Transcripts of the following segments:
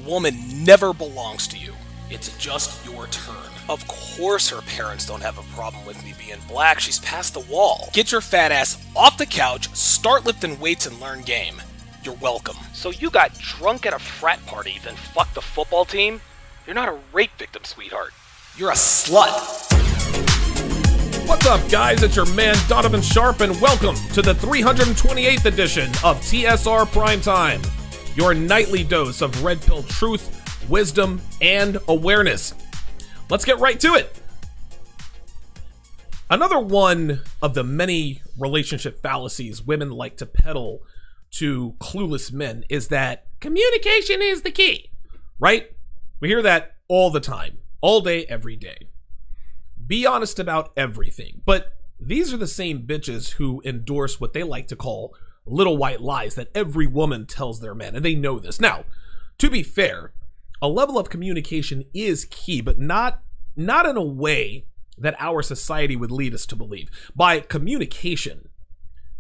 woman never belongs to you. It's just your turn. Of course her parents don't have a problem with me being black. She's past the wall. Get your fat ass off the couch, start lifting weights, and learn game. You're welcome. So you got drunk at a frat party, then fucked the football team? You're not a rape victim, sweetheart. You're a slut. What's up, guys? It's your man, Donovan Sharpe, and welcome to the 328th edition of TSR Primetime, your nightly dose of red pill truth, wisdom, and awareness. Let's get right to it. Another one of the many relationship fallacies women like to peddle to clueless men is that communication is the key, right? We hear that all the time, all day, every day. Be honest about everything. But these are the same bitches who endorse what they like to call little white lies that every woman tells their men, and they know this. Now, to be fair, a level of communication is key, but not in a way that our society would lead us to believe. By communication,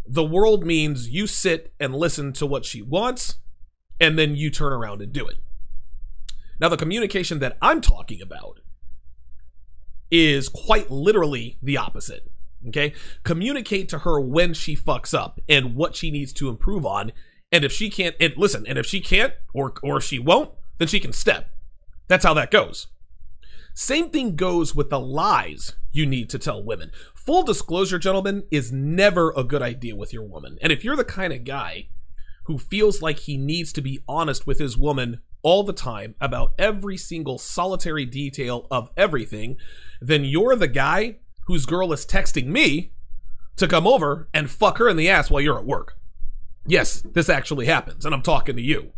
the world means you sit and listen to what she wants, and then you turn around and do it. Now, the communication that I'm talking about is quite literally the opposite, okay? Communicate to her when she fucks up and what she needs to improve on, and if she can't, and listen, and if she can't, or if she won't, then she can step. That's how that goes. Same thing goes with the lies you need to tell women. Full disclosure, gentlemen, is never a good idea with your woman. And if you're the kind of guy who feels like he needs to be honest with his woman all the time about every single solitary detail of everything, then you're the guy whose girl is texting me to come over and fuck her in the ass while you're at work. Yes, this actually happens, and I'm talking to you.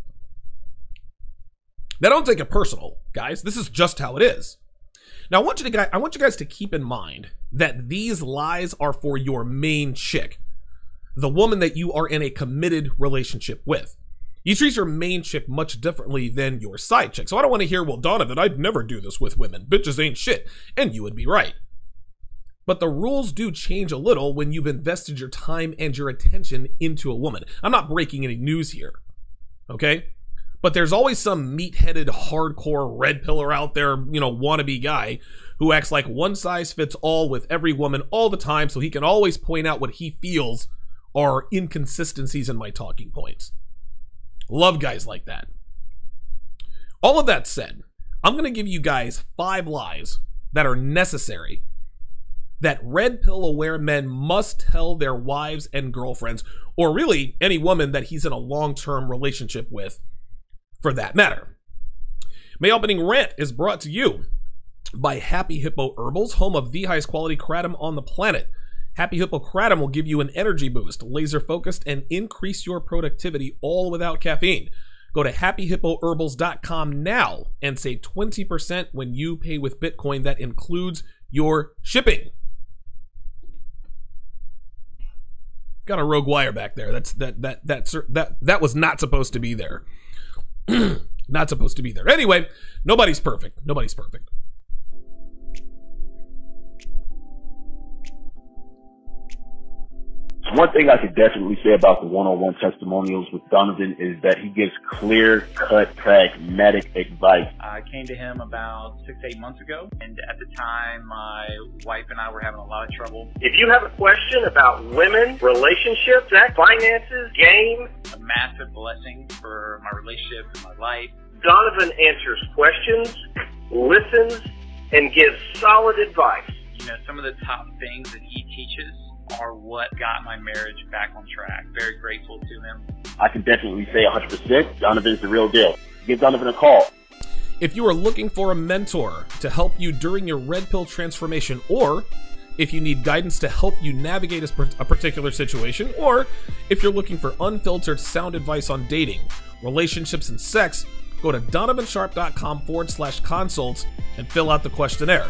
Now, don't take it personal, guys. This is just how it is. Now, I want you guys to keep in mind that these lies are for your main chick, the woman that you are in a committed relationship with. You treat your main chick much differently than your side chick. So I don't want to hear, well, Donovan, I'd never do this with women. Bitches ain't shit. And you would be right. But the rules do change a little when you've invested your time and your attention into a woman. I'm not breaking any news here, okay? But there's always some meat-headed, hardcore red pillar out there, wannabe guy who acts like one size fits all with every woman all the time so he can always point out what he feels are inconsistencies in my talking points. Love guys like that. All of that said, I'm going to give you guys 5 lies that are necessary that red pill aware men must tell their wives and girlfriends, or really any woman that he's in a long-term relationship with, for that matter. My opening rant is brought to you by Happy Hippo Herbals, home of the highest quality kratom on the planet. Happy Hippo Kratom will give you an energy boost, laser focused, and increase your productivity all without caffeine. Go to happyhippoherbals.com now and save 20% when you pay with Bitcoin. That includes your shipping. Got a rogue wire back there. That was not supposed to be there. Not supposed to be there. Anyway, nobody's perfect. Nobody's perfect. One thing I could definitely say about the one-on-one testimonials with Donovan is that he gives clear-cut, pragmatic advice. I came to him about 6 to 8 months ago, and at the time, my wife and I were having a lot of trouble. If you have a question about women, relationships, sex, finances, game, A massive blessing for my relationship and my life. Donovan answers questions, listens, and gives solid advice. Some of the top things that he teaches are what got my marriage back on track. Very grateful to him. I can definitely say 100% Donovan's the real deal. Give Donovan a call. If you are looking for a mentor to help you during your red pill transformation, or if you need guidance to help you navigate a particular situation, or if you're looking for unfiltered sound advice on dating, relationships, and sex, go to donovansharpe.com/consults and fill out the questionnaire.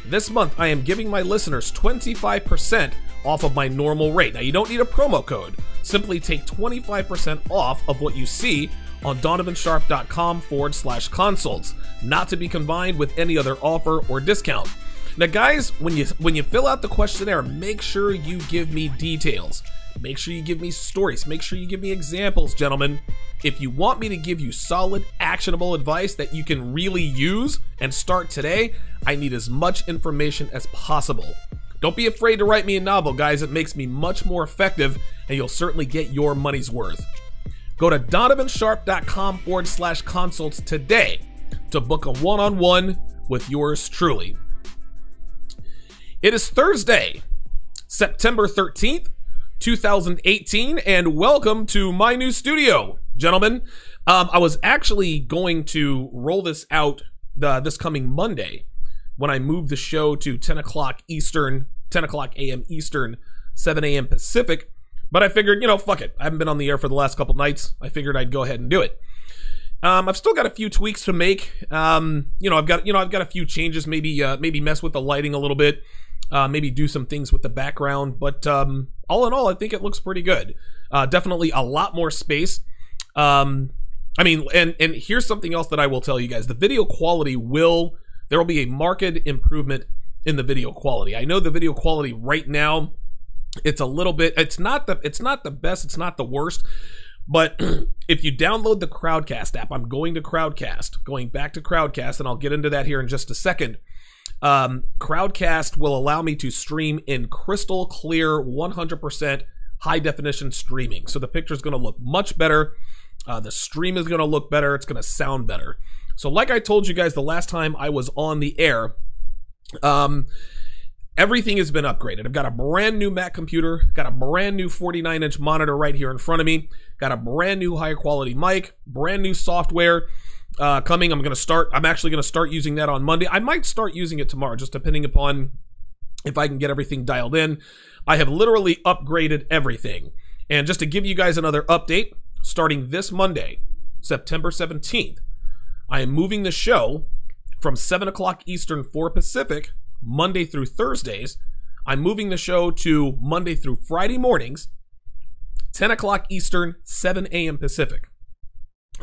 This month, I am giving my listeners 25% off of my normal rate. Now, you don't need a promo code. Simply take 25% off of what you see on donovansharpe.com/consults, not to be combined with any other offer or discount. Now, guys, when you fill out the questionnaire, make sure you give me details. Make sure you give me stories. Make sure you give me examples, gentlemen. If you want me to give you solid, actionable advice that you can really use and start today, I need as much information as possible. Don't be afraid to write me a novel, guys. It makes me much more effective, and you'll certainly get your money's worth. Go to donovansharpe.com/consults today to book a one-on-one with yours truly. It is Thursday, September 13th, 2018, and welcome to my new studio, gentlemen. I was actually going to roll this out this coming Monday when I moved the show to 10 o'clock Eastern, 10 o'clock a.m. Eastern, 7 a.m. Pacific, but I figured, fuck it. I haven't been on the air for the last couple nights. I figured I'd go ahead and do it. I've still got a few tweaks to make. I've got a few changes, maybe mess with the lighting a little bit. Maybe do some things with the background, but all in all, I think it looks pretty good. Definitely a lot more space. And here's something else that I will tell you guys. The video quality there will be a marked improvement in the video quality. I know the video quality right now, it's a little bit, it's not the best, it's not the worst, but if you download the Crowdcast app, I'm going back to Crowdcast, and I'll get into that here in just a second. Crowdcast will allow me to stream in crystal clear 100% high definition streaming. So the picture is going to look much better. The stream is going to look better. It's going to sound better. So like I told you guys the last time I was on the air, everything has been upgraded. I've got a brand new Mac computer, got a brand new 49-inch monitor right here in front of me, got a brand new higher quality mic, brand new software coming. I'm actually going to start using that on Monday. I might start using it tomorrow, just depending upon if I can get everything dialed in. I have literally upgraded everything. And just to give you guys another update, starting this Monday, September 17th, I am moving the show from 7 o'clock Eastern, 4 Pacific, Monday through Thursdays. I'm moving the show to Monday through Friday mornings, 10 o'clock Eastern, 7 a.m. Pacific.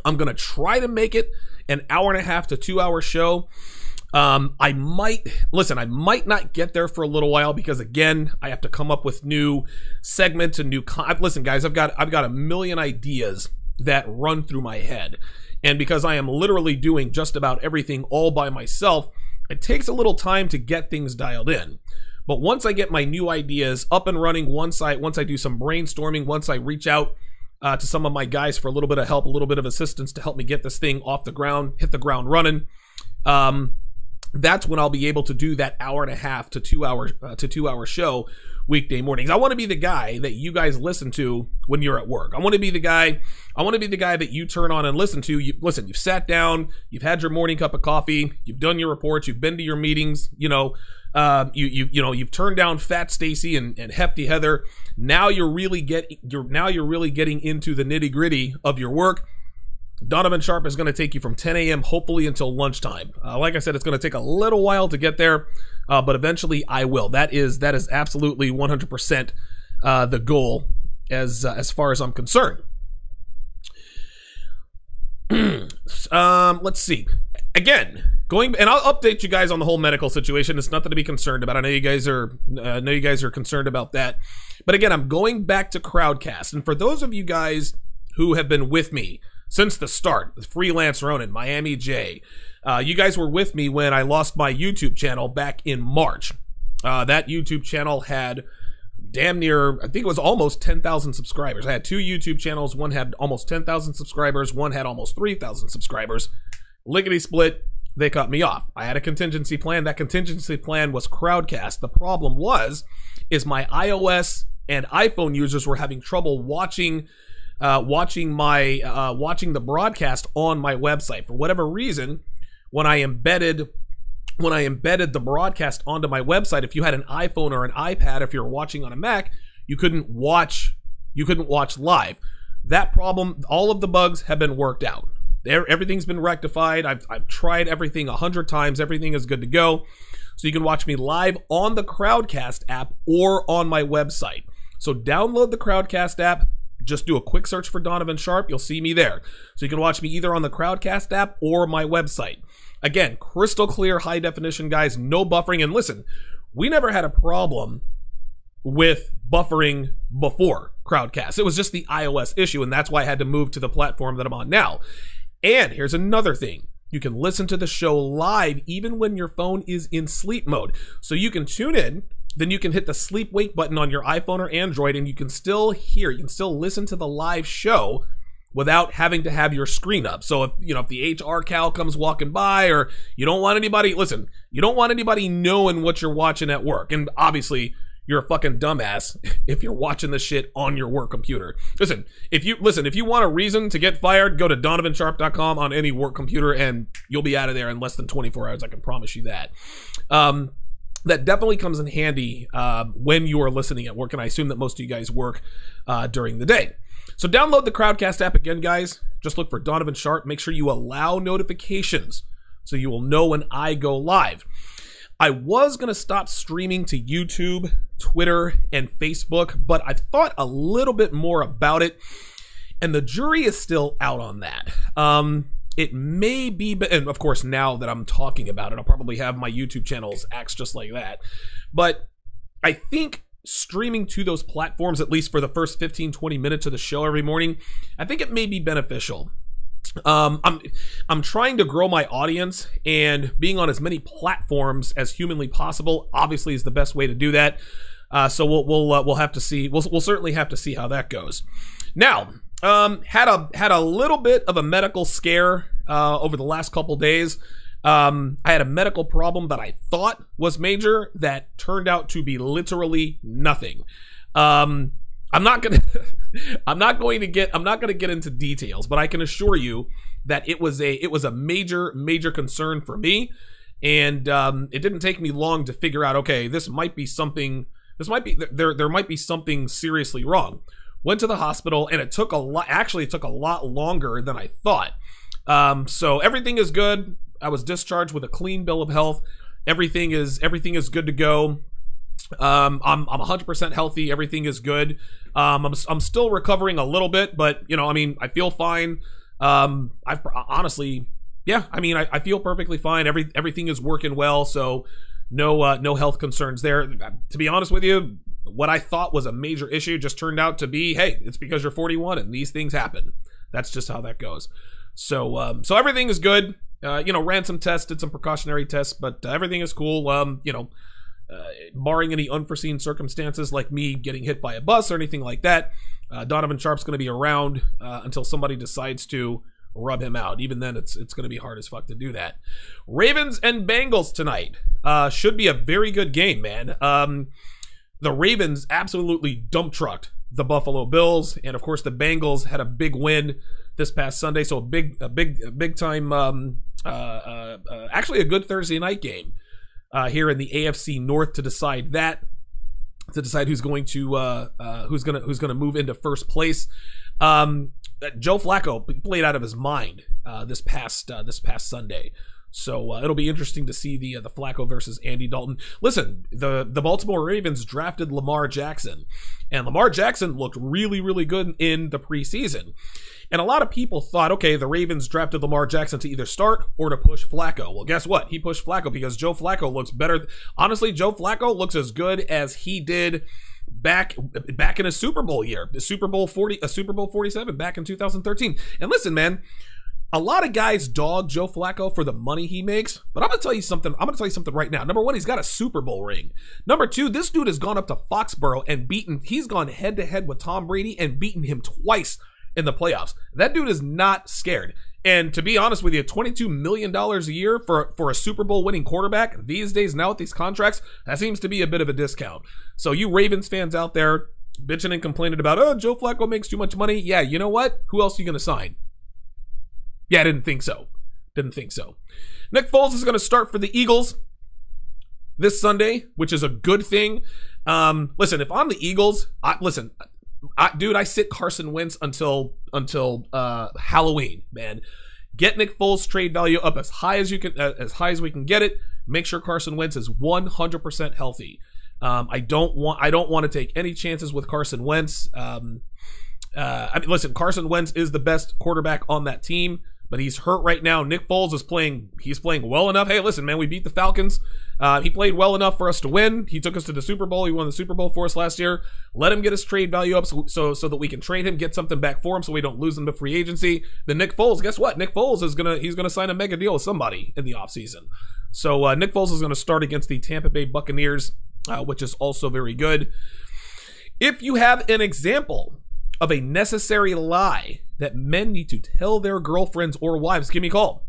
I'm going to try to make it an hour and a half to 2 hour show. I might not get there for a little while because, again, I have to come up with new segments and listen, guys, I've got a million ideas that run through my head. And because I am literally doing just about everything all by myself, it takes a little time to get things dialed in. But once I get my new ideas up and running, once I do some brainstorming, once I reach out to some of my guys for a little bit of help, a little bit of assistance to help me get this thing off the ground, hit the ground running, that's when I'll be able to do that hour and a half to 2 hour show weekday mornings. I want to be the guy that you guys listen to when you're at work. I want to be the guy that you turn on and listen to. You've sat down, you've had your morning cup of coffee, you've done your reports, you've been to your meetings, you've turned down Fat Stacy and Hefty Heather. Now you're really getting into the nitty-gritty of your work. Donovan Sharpe is going to take you from 10 a.m. hopefully until lunchtime. Like I said, it's going to take a little while to get there, but eventually I will. That is absolutely 100% the goal as far as I'm concerned. Let's see. Again, and I'll update you guys on the whole medical situation. It's nothing to be concerned about. I know you guys are concerned about that. But again, I'm going back to Crowdcast, and for those of you guys who have been with me since the start, Freelance Ronin, Miami J, you guys were with me when I lost my YouTube channel back in March. That YouTube channel had damn near, I think it was almost 10,000 subscribers. I had two YouTube channels. One had almost 10,000 subscribers. One had almost 3,000 subscribers. Lickety split, they cut me off. I had a contingency plan. That contingency plan was Crowdcast. The problem is my iOS and iPhone users were having trouble watching the broadcast on my website. For whatever reason, when I embedded the broadcast onto my website, if you had an iPhone or an iPad, if you're watching on a Mac, you couldn't watch live. That problem, all of the bugs have been worked out. Everything's been rectified. I've tried everything 100 times. Everything is good to go. So you can watch me live on the Crowdcast app or on my website. So download the Crowdcast app. Just do a quick search for Donovan Sharpe. You'll see me there. So you can watch me either on the Crowdcast app or my website. Again, crystal clear, high definition, guys. No buffering. And listen, we never had a problem with buffering before. Crowdcast. It was just the iOS issue, and that's why I had to move to the platform that I'm on now. And here's another thing. You can listen to the show live even when your phone is in sleep mode. So you can tune in, then you can hit the sleep wake button on your iPhone or Android, and you can still hear, you can still listen to the live show without having to have your screen up. So if the HR Cal comes walking by, or you don't want anybody, listen, you don't want anybody knowing what you're watching at work. And obviously, you're a fucking dumbass if you're watching this shit on your work computer. Listen, if you want a reason to get fired, go to DonovanSharpe.com on any work computer, and you'll be out of there in less than 24 hours. I can promise you that. That definitely comes in handy when you are listening at work, and I assume that most of you guys work during the day. So download the Crowdcast app again, guys. Just look for Donovan Sharpe. Make sure you allow notifications so you will know when I go live. I was going to stop streaming to YouTube, Twitter, and Facebook, but I've thought a little bit more about it, and the jury is still out on that. It may be, and of course, now that I'm talking about it, I'll probably have my YouTube channels act just like that. But I think streaming to those platforms, at least for the first 15-20 minutes of the show every morning, I think it may be beneficial. I'm trying to grow my audience, and being on as many platforms as humanly possible obviously is the best way to do that. So we'll have to see. We'll certainly have to see how that goes. Now, had a little bit of a medical scare over the last couple days. I had a medical problem that I thought was major that turned out to be literally nothing. I'm not going to get into details, but I can assure you that it was a major concern for me, and it didn't take me long to figure out, okay, there might be something seriously wrong. Went to the hospital, and it took a lot longer than I thought. So everything is good. I was discharged with a clean bill of health. Everything is good to go. I'm 100% healthy. Everything is good. I'm still recovering a little bit, but I feel fine. I feel perfectly fine. Everything is working well, so no health concerns there. To be honest with you, what I thought was a major issue just turned out to be, hey, it's because you're 41 and these things happen. That's just how that goes. So everything is good. Ran some tests, did some precautionary tests, but everything is cool. Barring any unforeseen circumstances like me getting hit by a bus or anything like that, Donovan Sharpe's going to be around until somebody decides to rub him out. Even then, it's going to be hard as fuck to do that. Ravens and Bengals tonight should be a very good game, man. The Ravens absolutely dump trucked the Buffalo Bills, and of course the Bengals had a big win this past Sunday, so a big time, actually a good Thursday night game. Here in the AFC North to decide who's going to move into first place. Joe Flacco played out of his mind this past Sunday. So it'll be interesting to see the Flacco versus Andy Dalton. Listen, the Baltimore Ravens drafted Lamar Jackson, and Lamar Jackson looked really, really good in the preseason. And a lot of people thought, okay, the Ravens drafted Lamar Jackson to either start or to push Flacco. Well, guess what? He pushed Flacco because Joe Flacco looks better. Honestly, Joe Flacco looks as good as he did back in a Super Bowl year, a Super Bowl 47 back in 2013. And listen, man, a lot of guys dog Joe Flacco for the money he makes, but I'm going to tell you something. I'm going to tell you something right now. Number one, he's got a Super Bowl ring. Number two, this dude has gone up to Foxborough and he's gone head to head with Tom Brady and beaten him twice in the playoffs. That dude is not scared. And to be honest with you, $22 million a year for a Super Bowl winning quarterback these days now with these contracts, that seems to be a bit of a discount. So you Ravens fans out there bitching and complaining about, oh, Joe Flacco makes too much money. Yeah, you know what? Who else are you going to sign? Yeah, I didn't think so. Nick Foles is going to start for the Eagles this Sunday, which is a good thing. Listen, if I'm the Eagles, I sit Carson Wentz until Halloween, man. Get Nick Foles' trade value up as high as we can get it. Make sure Carson Wentz is 100% healthy. I don't want to take any chances with Carson Wentz. Listen, Carson Wentz is the best quarterback on that team, but he's hurt right now. Nick Foles is playing well enough. Hey, listen, man, we beat the Falcons. He played well enough for us to win. He took us to the Super Bowl. He won the Super Bowl for us last year. Let him get his trade value up so that we can trade him, get something back for him so we don't lose him to free agency. Then Nick Foles, guess what? Nick Foles is he's gonna sign a mega deal with somebody in the offseason. So Nick Foles is gonna start against the Tampa Bay Buccaneers, which is also very good. If you have an example of a necessary lie that men need to tell their girlfriends or wives, give me a call.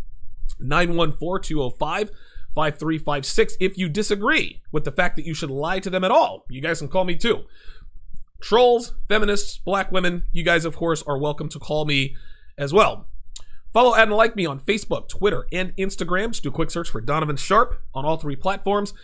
914-205-5356 if you disagree with the fact that you should lie to them at all. You guys can call me too. Trolls, feminists, black women, you guys, of course, are welcome to call me as well. Follow, add, and like me on Facebook, Twitter, and Instagram. Just do a quick search for Donovan Sharpe on all 3 platforms.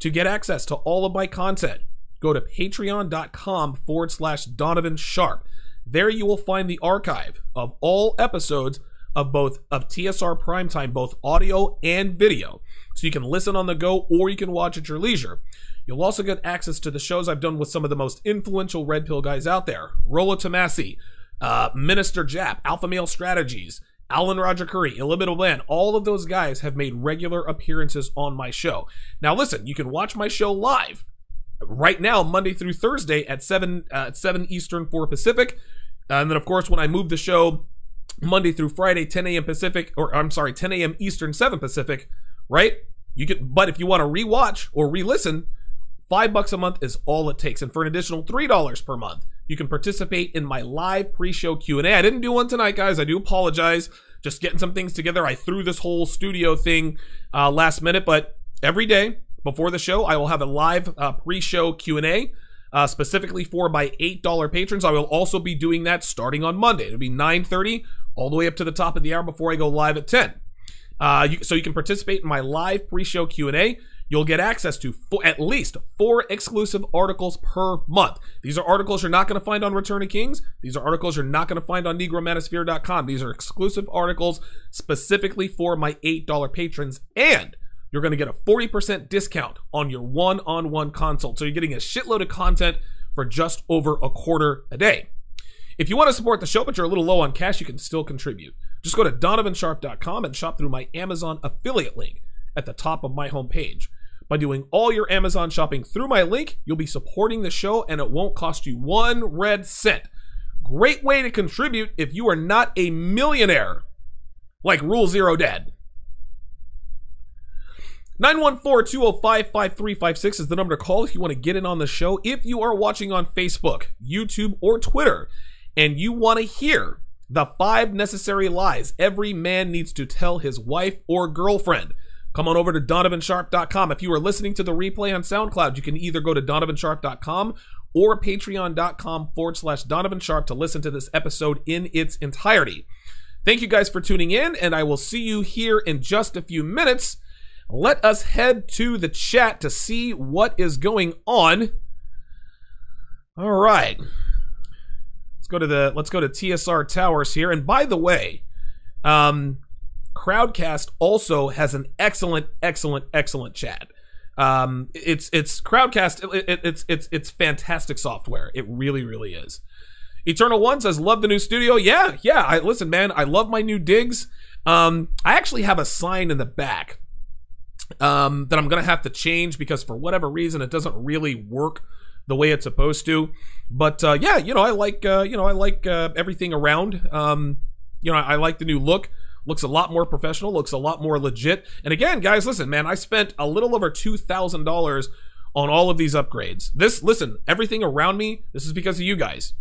To get access to all of my content, go to patreon.com/Donovan Sharpe. There you will find the archive of all episodes of TSR Primetime, both audio and video. So you can listen on the go or you can watch at your leisure. You'll also get access to the shows I've done with some of the most influential Red Pill guys out there. Rollo Tomasi, Minister Jap, Alpha Male Strategies, Alan Roger Curry, Illimitable Man. All of those guys have made regular appearances on my show. Now listen, you can watch my show live right now, Monday through Thursday at 7 Eastern, 4 Pacific. And then, of course, when I move the show Monday through Friday, 10 a.m. Pacific, 10 a.m. Eastern, 7 Pacific, right? But if you want to rewatch or re-listen, $5 a month is all it takes. And for an additional $3 per month, you can participate in my live pre-show Q&A. I didn't do one tonight, guys. I do apologize. Just getting some things together. I threw this whole studio thing last minute, but every day before the show, I will have a live pre-show Q&A. Specifically for my $8 patrons. I will also be doing that starting on Monday. It'll be 9:30 all the way up to the top of the hour before I go live at 10. So you can participate in my live pre-show Q&A. You'll get access to at least 4 exclusive articles per month. These are articles you're not going to find on Return of Kings. These are articles you're not going to find on NegroManosphere.com. These are exclusive articles specifically for my $8 patrons, and you're going to get a 40% discount on your one-on-one consult. So you're getting a shitload of content for just over $0.25 a day. If you want to support the show, but you're a little low on cash, you can still contribute. Just go to donovansharpe.com and shop through my Amazon affiliate link at the top of my homepage. By doing all your Amazon shopping through my link, you'll be supporting the show and it won't cost you 1 red cent. Great way to contribute if you are not a millionaire like Rule Zero Dad. 914-205-5356 is the number to call if you want to get in on the show. If you are watching on Facebook, YouTube, or Twitter, and you want to hear the 5 necessary lies every man needs to tell his wife or girlfriend, come on over to donovansharpe.com. If you are listening to the replay on SoundCloud, you can either go to donovansharpe.com or patreon.com/Donovan Sharpe to listen to this episode in its entirety. Thank you guys for tuning in, and I will see you here in just a few minutes. Let us head to the chat to see what is going on. All right. Let's go to TSR Towers here. And by the way, Crowdcast also has an excellent chat. It's Crowdcast. It's fantastic software. It really is. Eternal One says, love the new studio. Yeah. Listen, man, I love my new digs. I actually have a sign in the back that I'm gonna have to change because for whatever reason it doesn't really work the way it's supposed to. But yeah, I like everything around. I like the new look. Looks a lot more professional. Looks a lot more legit. And again, guys, listen, man, I spent a little over $2,000 on all of these upgrades. Everything around me. This is because of you guys.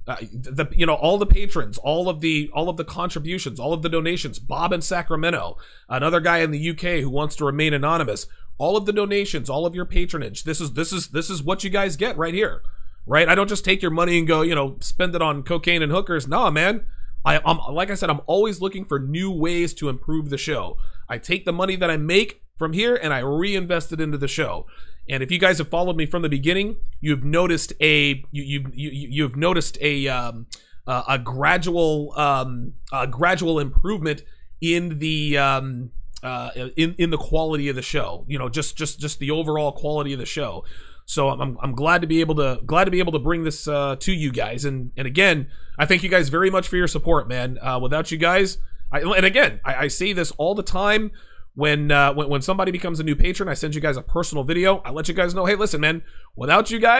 All the patrons, all of the contributions, all of the donations. Bob in Sacramento, another guy in the UK who wants to remain anonymous. All of the donations, all of your patronage. This is what you guys get right here, right? I don't just take your money and go, spend it on cocaine and hookers. Nah, man. I'm like I said, I'm always looking for new ways to improve the show. I take the money that I make from here and I reinvest it into the show. And if you guys have followed me from the beginning, you've noticed a gradual improvement in the in the quality of the show. Just the overall quality of the show. So I'm glad to be able to bring this to you guys. And again, I thank you guys very much for your support, man. Without you guys, And again, I say this all the time. When somebody becomes a new patron, I send you guys a personal video. I let you guys know, hey, listen, man, without you guys,